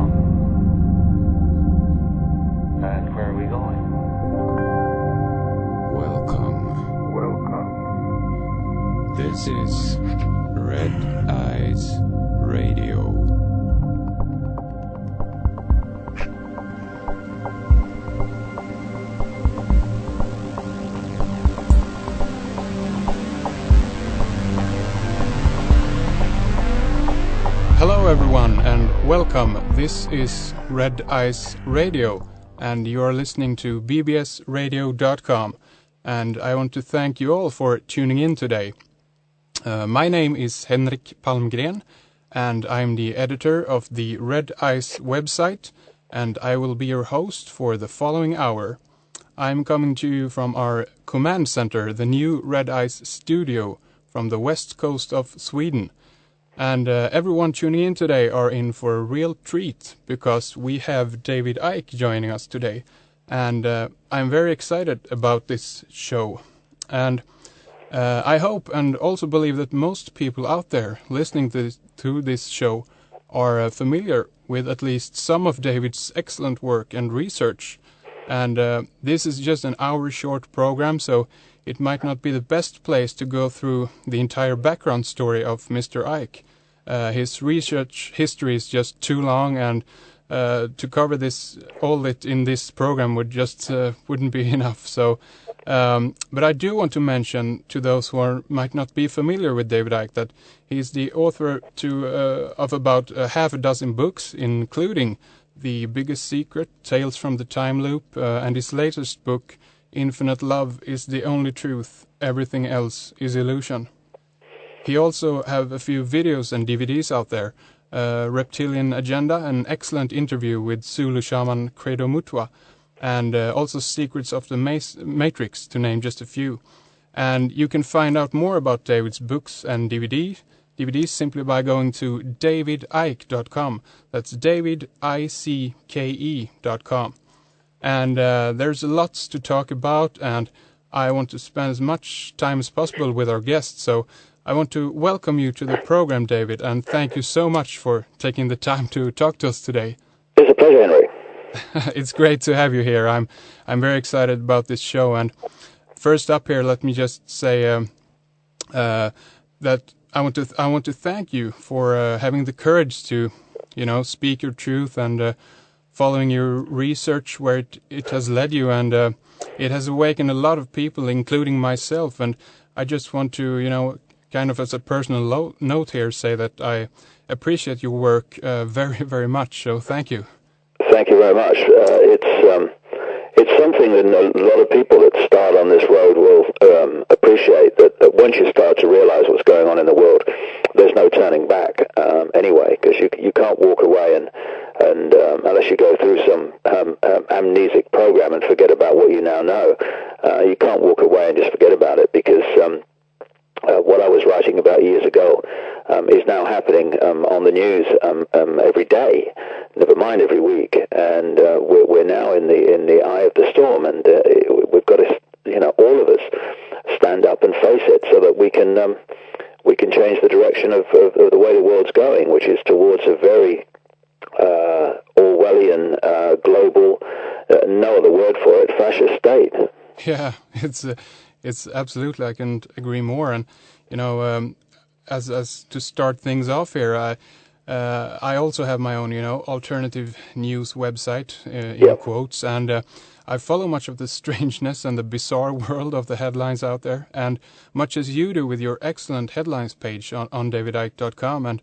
from? And where are we going? Welcome. This is Red Eyes Radio. Hello everyone and welcome. This is Red Eyes Radio and you are listening to bbsradio.com, and I want to thank you all for tuning in today. My name is Henrik Palmgren and I'm the editor of the Red Eyes website, and I will be your host for the following hour. I'm coming to you from our command center, the new Red Eyes studio from the west coast of Sweden. And everyone tuning in today are in for a real treat because we have David Icke joining us today. And I'm very excited about this show. And I hope and also believe that most people out there listening to this show are familiar with at least some of David's excellent work and research. And this is just an hour-short program, so it might not be the best place to go through the entire background story of Mr. Icke. His research history is just too long, and to cover all in this program wouldn't be enough. So, but I do want to mention to those who might not be familiar with David Icke that he's the author of about half a dozen books, including The Biggest Secret, Tales from the Time Loop, and his latest book, Infinite Love is the Only Truth, Everything Else is Illusion. He also have a few videos and DVDs out there, Reptilian Agenda, an excellent interview with Zulu shaman Credo Mutwa, and also Secrets of the Matrix, to name just a few. And you can find out more about David's books and DVDs simply by going to davidicke.com. That's davidicke.com. And there's lots to talk about, and I want to spend as much time as possible with our guests, so I want to welcome you to the program, David, and thank you so much for taking the time to talk to us today. It's a pleasure, Henry. It's great to have you here. I'm very excited about this show. And first up here, let me just say that I want to thank you for having the courage to, speak your truth and following your research where it has led you, and it has awakened a lot of people, including myself. And I just want to, kind of as a personal note here, say that I appreciate your work very, very much. So thank you. Thank you very much. It's something that a lot of people that start on this road will appreciate, that once you start to realize what's going on in the world, there's no turning back anyway, because you can't walk away and unless you go through some amnesic program and forget about what you now know, you can't walk away and just forget about it, because what I was writing about years ago is now happening on the news every day, never mind every week, and we're now in the eye of the storm, and we've got to, all of us stand up and face it, so that we can change the direction of the way the world's going, which is towards a very Orwellian, global, no other word for it, fascist state. Yeah, it's absolutely, I can't agree more. And as to start things off here, I also have my own alternative news website in quotes, and I follow much of the strangeness and the bizarre world of the headlines out there, and much as you do with your excellent headlines page on davidicke.com. And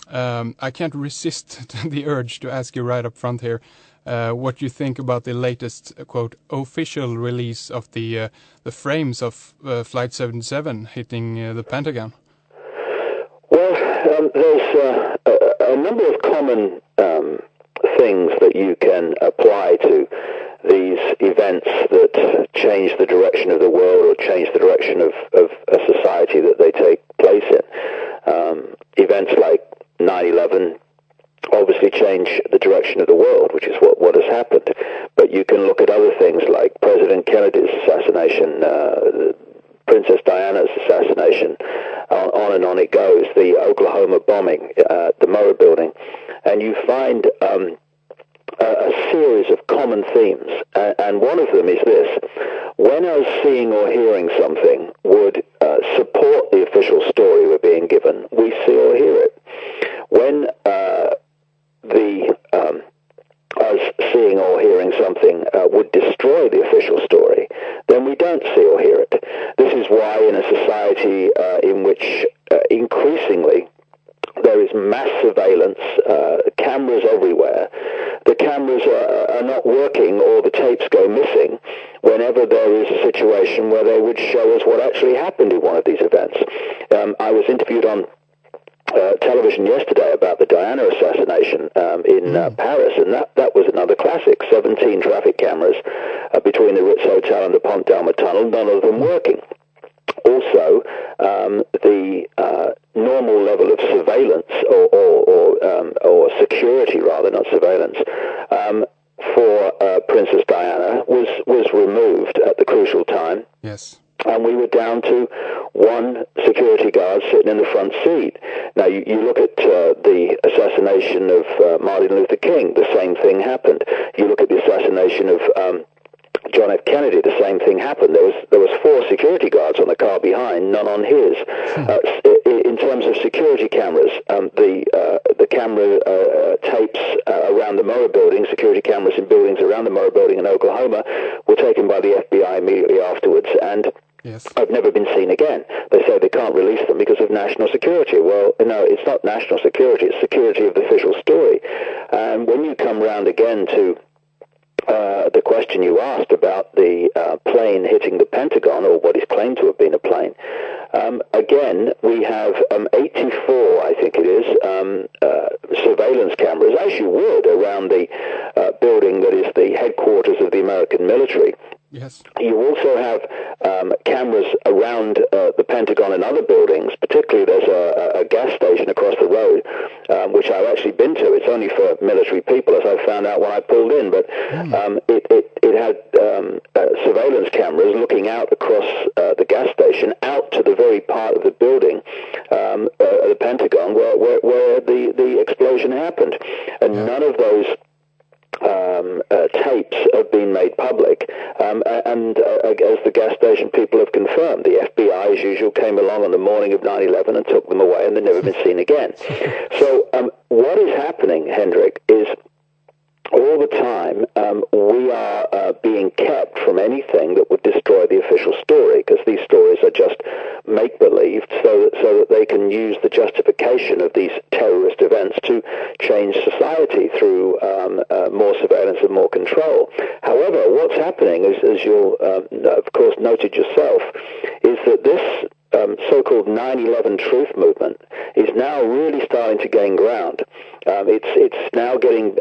I can't resist the urge to ask you right up front here what you think about the latest, quote, official release of the frames of Flight 77 hitting the Pentagon. Well, there's a number of common things that you can apply to these events that change the direction of the world or change the direction of a society that they take place in. Events like 9/11 obviously change the direction of the world, which is what has happened. But you can look at other things like President Kennedy's assassination, Princess Diana's assassination, on and on it goes. The Oklahoma bombing, the Murrah building, and you find a series of common themes, and one of them is this: when us seeing or hearing something would support the official story we're being given, we see or hear it. When us seeing or hearing something would destroy the official story, then we don't see or hear it. This is why in a society in which increasingly there is mass surveillance, cameras everywhere, the cameras are not working or the tapes go missing whenever there is a situation where they would show us what actually happened in one of these events. I was interviewed on television yesterday about the Diana assassination in Paris, and that was another classic. 17 traffic cameras between the Ritz Hotel and the Pont d'Alma Tunnel, none of them working. Also, the normal level of surveillance or security, rather, not surveillance, for Princess Diana was removed at the crucial time. Yes. And we were down to one security guard sitting in the front seat. Now, you look at the assassination of Martin Luther King, the same thing happened. You look at the assassination of John F. Kennedy, the same thing happened. There was 4 security guards on the car behind, none on his. In terms of security cameras, the camera tapes around the Murrah building, security cameras in buildings around the Murrah building in Oklahoma, were taken by the FBI immediately afterwards, and yes, I've never been seen again. They say they can't release them because of national security. Well, no, it's not national security, it's security of the official story. And when you come round again to the question you asked about the plane hitting the Pentagon, or what is claimed to have been a plane, again, we have 84, I think it is, surveillance cameras, as you would, around the building that is the headquarters of the American military. yes. You also have cameras around the Pentagon and other buildings. Particularly, there's a gas station across the road, which I've actually been to. It's only for military people, as I found out when I pulled in. But it had surveillance cameras looking out across the gas station, out to the very part of the building, the Pentagon, where the explosion happened. And none of those tapes have been made public, and as the gas station people have confirmed, the FBI, as usual, came along on the morning of 9/11 and took them away, and they've never been seen again. So what is happening, Hendrik, is all the time we are being kept from anything that would destroy the official story, because these stories are just make-believe, so that they can use the justification of these terrorist events to change society through more surveillance and more control. However, what's happening, as you'll of course noted yourself, is that this so-called 9/11 truth movement is now really starting to gain ground. It's now getting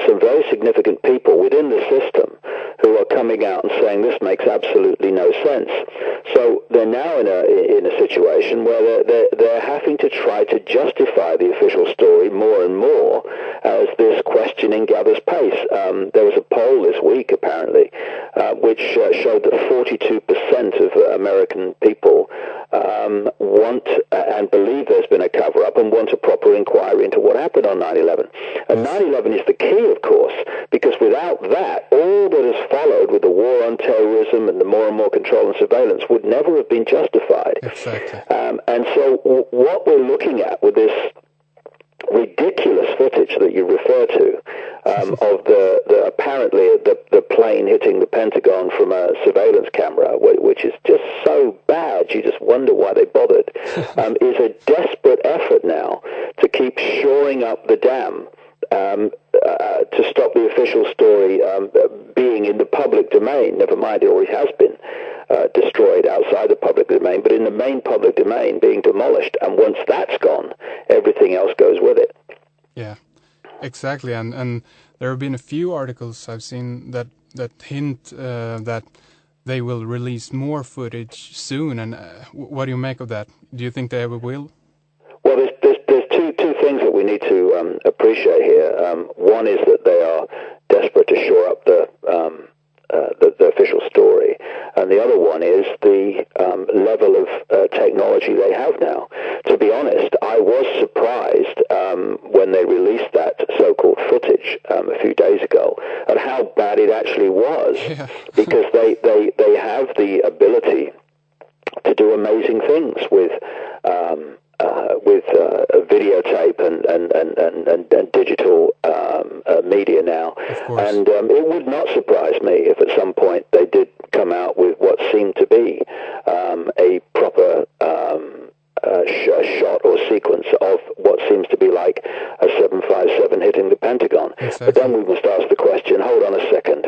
some very significant people within the system who are coming out and saying this makes absolutely no sense. So they're now in a situation where they're having to try to justify the official story more and more as this questioning gathers pace. There was a poll this week, apparently, which showed that 42% of American people want and believe there's been a cover-up and want a proper inquiry into what happened on 9/11. And 9/11 is the key, of course, because without that, all that has followed with the war on terrorism and the more and more control and surveillance would never have been justified. Exactly. And so what we're looking at with this ridiculous footage that you refer to of the apparently the plane hitting the Pentagon from a surveillance camera, which is just so bad you just wonder why they bothered, is a desperate effort now to keep shoring up the dam to stop the official story being in the public domain. Never mind, it already has been destroyed outside the public domain, but in the main public domain being demolished. And once that's gone, everything else goes with it. Yeah, exactly. And there have been a few articles I've seen that hint that they will release more footage soon. And what do you make of that? Do you think they ever will? Well, there's two things that we need to appreciate here. One is that they are desperate to shore up the official story, and the other one is the level of technology they have now. To be honest, I was surprised when they released that so-called footage a few days ago, at how bad it actually was, because they have the ability to do amazing things with videotape and digital media now. And it would not surprise me if at some point they did come out with what seemed to be a proper shot or sequence of what seems to be like a 757 hitting the Pentagon. Exactly. But then we must ask the question, hold on a second.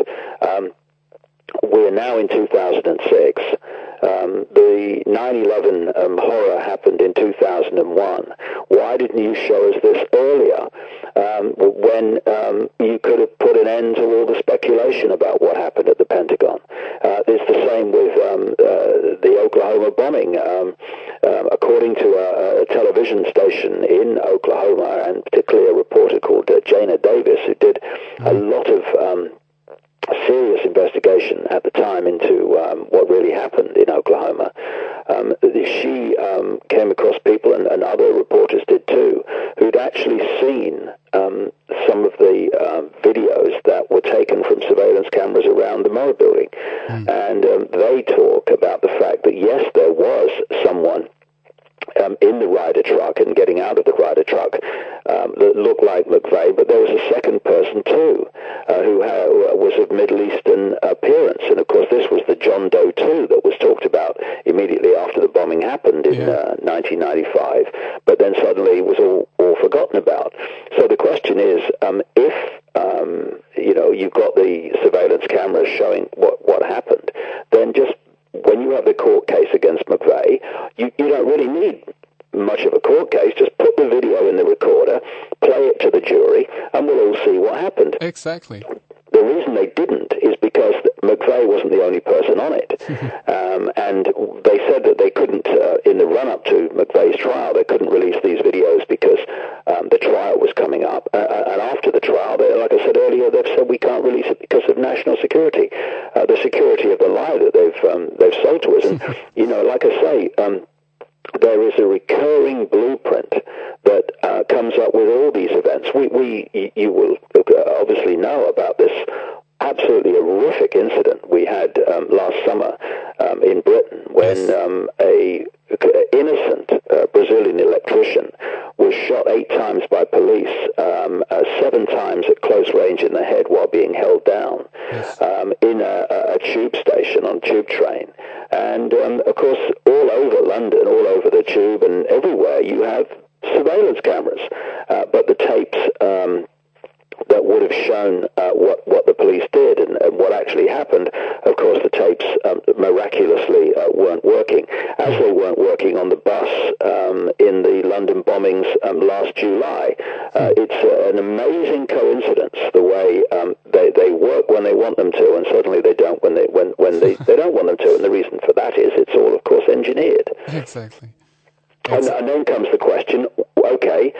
We're now in 2006. The 9/11 horror happened in 2001. Why didn't you show us this earlier, when you could have put an end to all the speculation about what happened at the Pentagon? It's the same with the Oklahoma bombing. According to a television station in Oklahoma, and particularly a reporter called Jana Davis, who did a lot of serious investigation at the time into what really happened in Oklahoma. She came across people, and other reporters did too, who'd actually seen some of the videos that were taken from surveillance cameras around the Murrah building. And they talk about the fact that, yes, there was someone in the Ryder truck and getting out of the Ryder truck that looked like McVeigh, but there was a second person too who was of Middle Eastern appearance. And of course this was the John Doe 2 that was talked about immediately after the bombing happened in 1995, but then suddenly was all forgotten about. So the question is, if you've got the surveillance cameras showing what happened, then just when you have the court case against McVeigh, you don't really need much of a court case. Just put the video in the recorder, play it to the jury, and we'll all see what happened. Exactly. The reason they didn't is because McVeigh wasn't the only person on it. And they said that they couldn't, in the run-up to McVeigh's trial, they couldn't release these videos because the trial was coming up. And after the trial, like I said earlier, they've said we can't release it because of national security, the security of the lie that they've sold to us. And, like I say, there is a recurring blueprint that comes up with all these events. You will obviously know about this absolutely horrific incident we had last summer in Britain when a innocent Brazilian electrician was shot 8 times by police, 7 times at close range in the head while being held down in a tube station on a tube train. And of course, all over London, all over the tube and everywhere, you have surveillance cameras. But the tapes that would have shown what the police did and what actually happened, of course, the tapes miraculously weren't working, as they weren't working on the bus in the London bombings last July. It's an amazing coincidence the way they work when they want them to, and suddenly they don't when they don't want them to. And the reason for that is it's all, of course, engineered. Exactly. And then comes the question, okay,